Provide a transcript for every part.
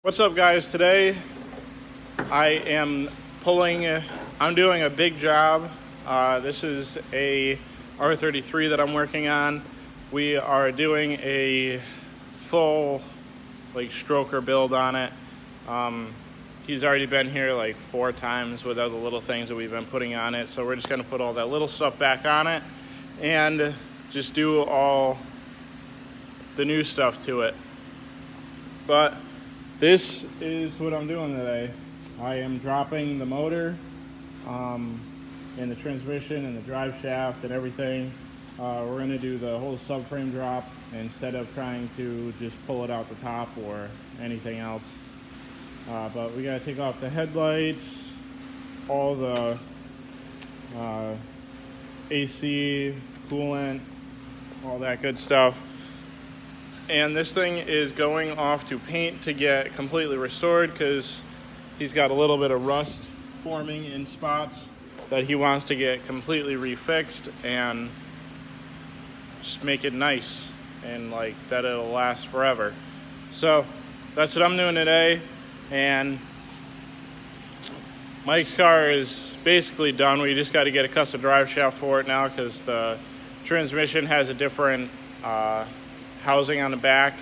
What's up, guys? Today I'm doing a big job. This is a R33 that I'm working on. We are doing a full stroker build on it. He's already been here like 4 times with all the little things that we've been putting on it. So we're just gonna put all that little stuff back on it and just do all the new stuff to it. But this is what I'm doing today. I am dropping the motor and the transmission and the drive shaft and everything. We're going to do the whole subframe drop instead of trying to just pull it out the top or anything else. But we got to take off the headlights, all the AC, coolant, all that good stuff. And this thing is going off to paint to get completely restored because he's got a little bit of rust forming in spots that he wants to get completely refixed and just make it nice and that it'll last forever. So that's what I'm doing today. And Mike's car is basically done. We just got to get a custom drive shaft for it now because the transmission has a different housing on the back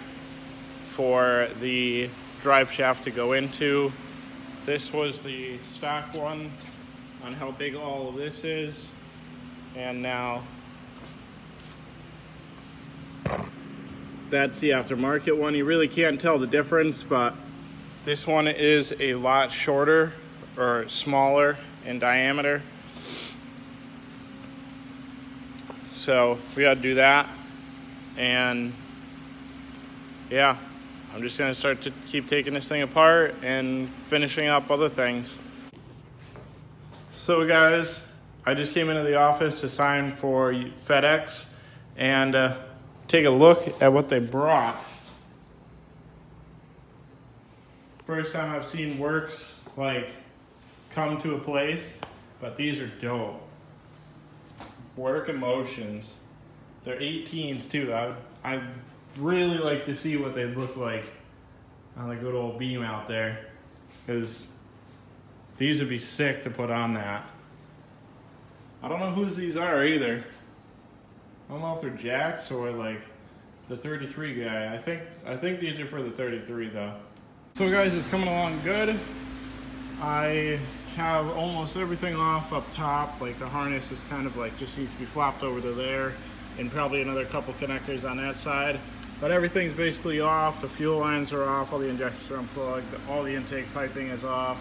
for the drive shaft to go into. This was the stock one on how big all of this is, and now that's the aftermarket one. You really can't tell the difference, but this one is a lot shorter or smaller in diameter, so we got to do that. And yeah, I'm just gonna start to keep taking this thing apart and finishing up other things. So guys, I just came into the office to sign for FedEx and take a look at what they brought. First time I've seen works come to a place, but these are dope. Work Emotions. They're 18s too. I'd really like to see what they look like on the good old beam out there, because these would be sick to put on that. I don't know whose these are either. I don't know if they're Jack's or the 33 guy. I think these are for the 33 though. So guys, it's coming along good. I have almost everything off up top. The harness is kind of just needs to be flopped over to there, and probably another couple connectors on that side. But everything's basically off. The fuel lines are off, all the injectors are unplugged, all the intake piping is off.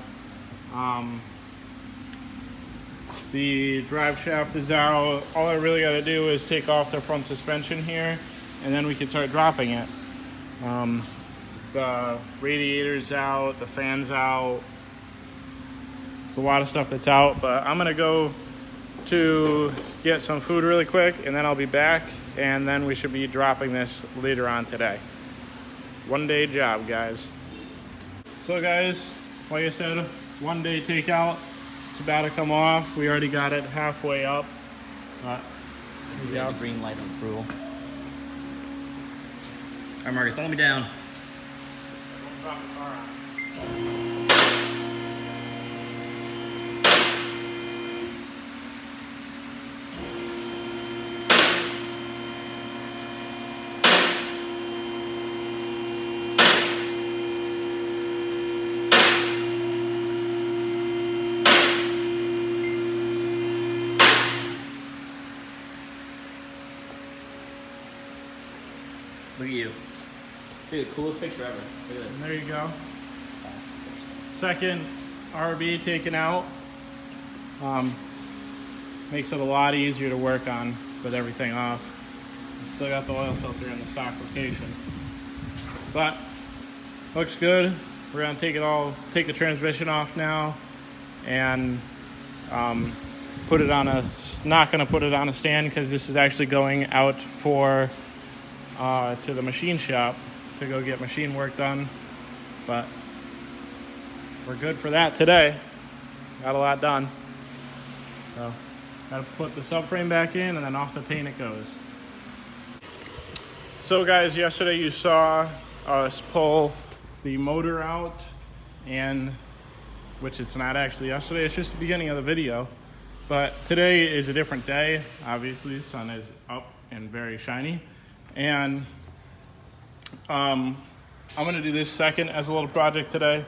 The drive shaft is out. All I really got to do is take off the front suspension here, and then we can start dropping it. The radiator's out, the fan's out. There's a lot of stuff that's out, but I'm gonna go to get some food really quick, and then I'll be back, and then we should be dropping this later on today. One-day job, guys. So guys, like I said, one-day takeout. It's about to come off. We already got it halfway up. We got the green light of approval. All right, Marcus, don't let me down. Don't drop the car on. Look at you. Dude, coolest picture ever. Look at this. And there you go. Second RB taken out. Makes it a lot easier to work on with everything off. Still got the oil filter in the stock location. But looks good. We're gonna take the transmission off now and put it on not gonna put it on a stand because this is actually going out to the machine shop to go get machine work done. But we're good for that today. Got a lot done. So gotta put the subframe back in and then off the paint it goes. So guys, yesterday you saw us pull the motor out, and which it's not actually yesterday, it's just the beginning of the video. But today is a different day. Obviously, the sun is up and very shiny. And I'm gonna do this second as a little project today.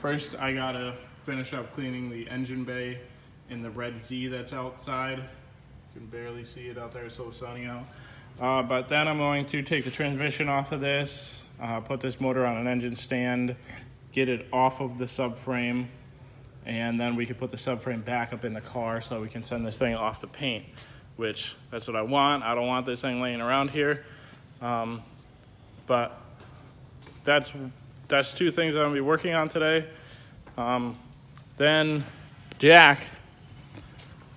First, I gotta finish up cleaning the engine bay in the red Z that's outside. You can barely see it out there, it's so sunny out. But then I'm going to take the transmission off of this, put this motor on an engine stand, get it off of the subframe, and then we can put the subframe back up in the car so we can send this thing off to paint, which that's what I want. I don't want this thing laying around here. But that's two things I'm gonna be working on today. Then Jack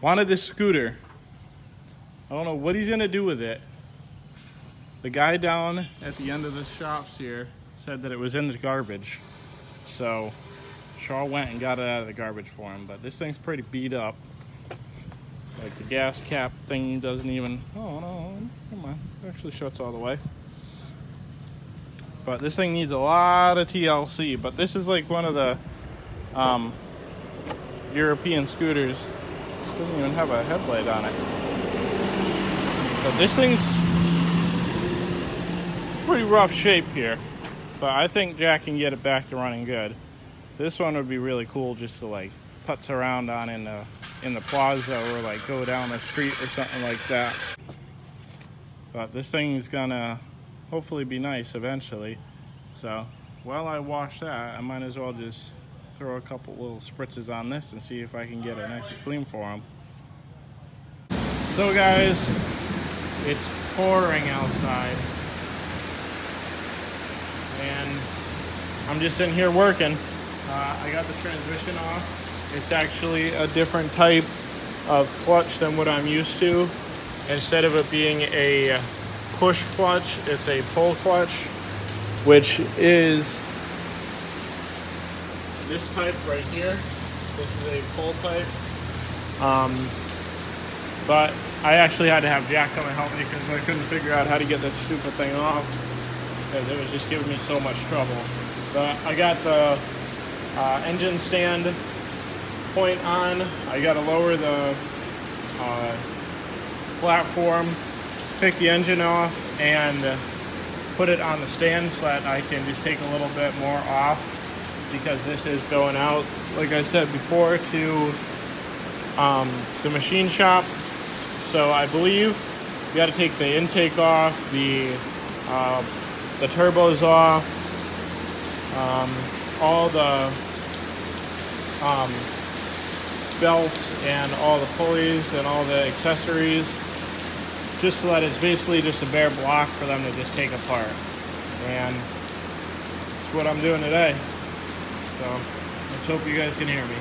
wanted this scooter. I don't know what he's gonna do with it. The guy down at the end of the shops here said that it was in the garbage. So Shaw went and got it out of the garbage for him, but this thing's pretty beat up. Like the gas cap thing doesn't even, oh no, come on, it actually shuts all the way. But this thing needs a lot of TLC, but this is like one of the European scooters. It doesn't even have a headlight on it. But this thing's pretty rough shape here, but I think Jack can get it back to running good. This one would be really cool just to like putz around on in the plaza, or like go down the street or something like that. But this thing's gonna hopefully be nice eventually. So while I wash that, I might as well just throw a couple little spritzes on this and see if I can get it nice and clean for him. So guys, it's pouring outside, and I'm just sitting here working. I got the transmission off. It's actually a different type of clutch than what I'm used to. Instead of it being a push clutch, it's a pull clutch, which is this type right here. This is a pull type. But I actually had to have Jack come and help me because I couldn't figure out how to get this stupid thing off, because it was just giving me so much trouble. But I got the engine stand point on. I got to lower the platform, take the engine off, and put it on the stand so that I can just take a little bit more off, because this is going out, like I said before, to the machine shop. So I believe you got to take the intake off, the turbos off, all the belts and all the pulleys and all the accessories, just so that it's basically just a bare block for them to just take apart. And that's what I'm doing today. So let's hope you guys can hear me.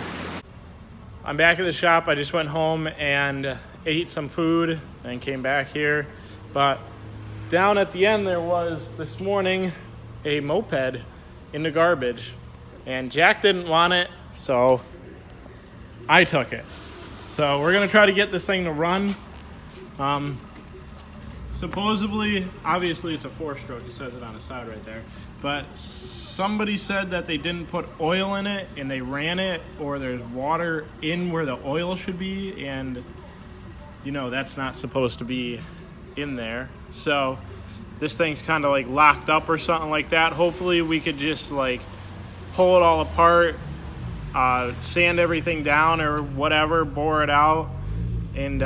I'm back at the shop. I just went home and ate some food and came back here. But down at the end there was, this morning, a moped in the garbage. And Jack didn't want it, so I took it. So we're gonna try to get this thing to run. Supposedly, obviously it's a 4-stroke, it says it on the side right there, but somebody said that they didn't put oil in it and they ran it, or there's water in where the oil should be, and you know that's not supposed to be in there. So this thing's kind of like locked up or something like that. Hopefully we could just like pull it all apart, sand everything down or whatever, bore it out, and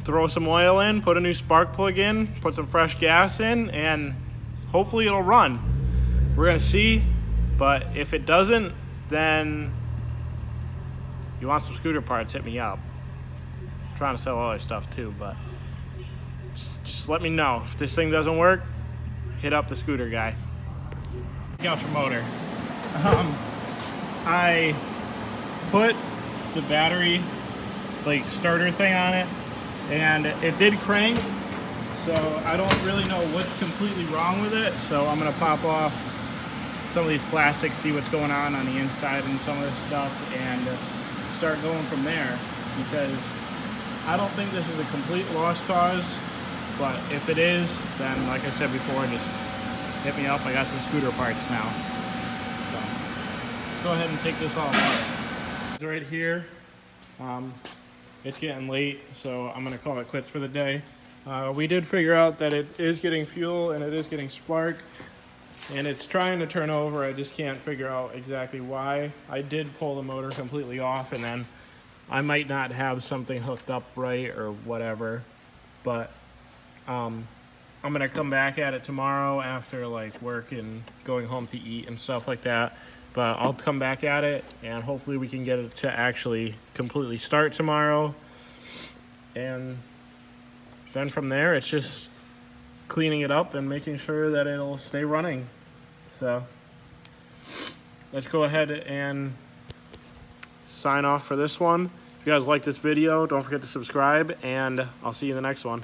throw some oil in, put a new spark plug in, put some fresh gas in, and hopefully it'll run. We're gonna see, but if it doesn't, then you want some scooter parts, hit me up. I'm trying to sell other stuff too, but just let me know. If this thing doesn't work, hit up the scooter guy. Check out your motor. I put the battery like starter thing on it, and it did crank, so I don't really know what's completely wrong with it. So I'm gonna pop off some of these plastics, see what's going on the inside and some of this stuff, and start going from there, because I don't think this is a complete lost cause, but if it is, then like I said before, just hit me up. I got some scooter parts now. go ahead and take this all apart. Right here, it's getting late, so I'm gonna call it quits for the day. We did figure out that it is getting fuel and it is getting spark, and it's trying to turn over. I just can't figure out exactly why. I did pull the motor completely off, and then I might not have something hooked up right or whatever, but I'm gonna come back at it tomorrow after like work and going home to eat and stuff like that. But I'll come back at it, and hopefully we can get it to actually completely start tomorrow. And then from there, it's just cleaning it up and making sure that it'll stay running. So let's go ahead and sign off for this one. If you guys like this video, don't forget to subscribe, and I'll see you in the next one.